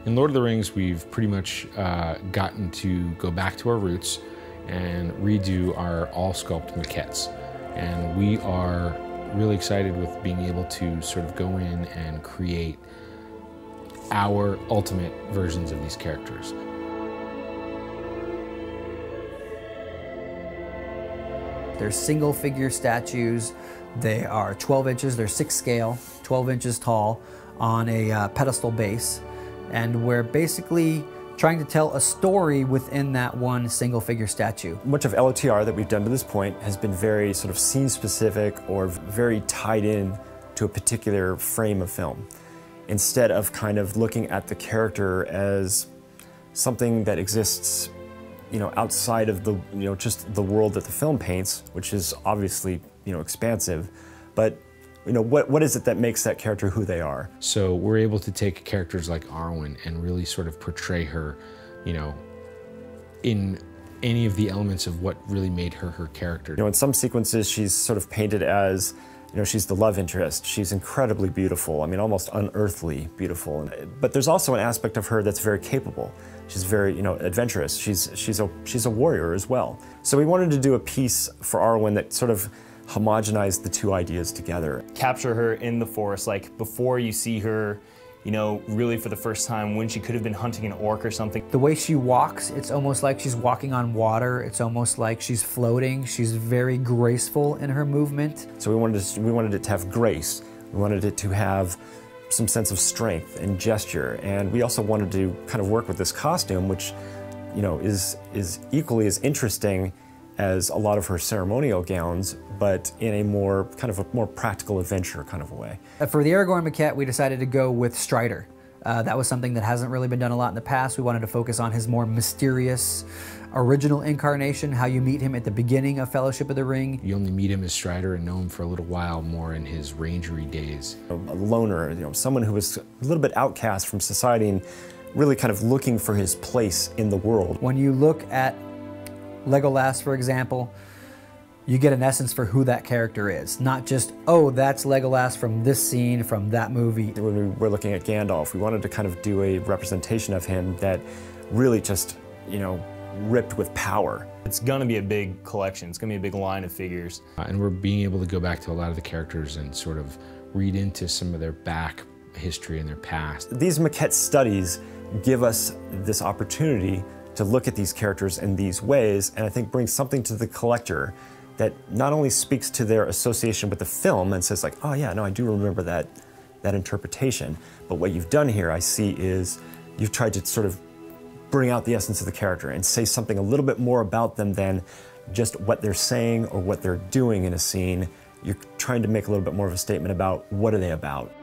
In Lord of the Rings, we've pretty much gotten to go back to our roots and redo our all-sculpt maquettes. And we are really excited with being able to sort of go in and create our ultimate versions of these characters. They're single figure statues. They are 12 inches, they're 6 scale, 12 inches tall on a pedestal base. And we're basically trying to tell a story within that one single figure statue. Much of LOTR that we've done to this point has been very sort of scene specific or very tied in to a particular frame of film, instead of kind of looking at the character as something that exists, you know, outside of the, you know, just the world that the film paints, which is obviously, you know, expansive, but you know, what is it that makes that character who they are? So we're able to take characters like Arwen and really sort of portray her, you know, in any of the elements of what really made her her character. You know, in some sequences she's sort of painted as, you know, she's the love interest. She's incredibly beautiful. I mean, almost unearthly beautiful. But there's also an aspect of her that's very capable. She's very, you know, adventurous. She's a warrior as well. So we wanted to do a piece for Arwen that sort of homogenize the two ideas together. Capture her in the forest, like before you see her, you know, really for the first time, when she could have been hunting an orc or something. The way she walks, it's almost like she's walking on water. It's almost like she's floating. She's very graceful in her movement. So we wanted it to have grace. We wanted it to have some sense of strength and gesture. And we also wanted to kind of work with this costume, which, you know, is equally as interesting as a lot of her ceremonial gowns, but in a more kind of a more practical adventure kind of a way. For the Aragorn maquette, we decided to go with Strider. That was something that hasn't really been done a lot in the past. We wanted to focus on his more mysterious, original incarnation, how you meet him at the beginning of Fellowship of the Ring. You only meet him as Strider and know him for a little while more in his rangery days. A loner, you know, someone who was a little bit outcast from society and really kind of looking for his place in the world. When you look at Legolas, for example, you get an essence for who that character is. Not just, oh, that's Legolas from this scene, from that movie. When we were looking at Gandalf, we wanted to kind of do a representation of him that really just, you know, ripped with power. It's gonna be a big collection. It's gonna be a big line of figures. And we're being able to go back to a lot of the characters and sort of read into some of their back history and their past. These maquette studies give us this opportunity to look at these characters in these ways, and I think brings something to the collector that not only speaks to their association with the film and says like, oh yeah, no, I do remember that interpretation, but what you've done here, I see, is you've tried to sort of bring out the essence of the character and say something a little bit more about them than just what they're saying or what they're doing in a scene. You're trying to make a little bit more of a statement about what are they about.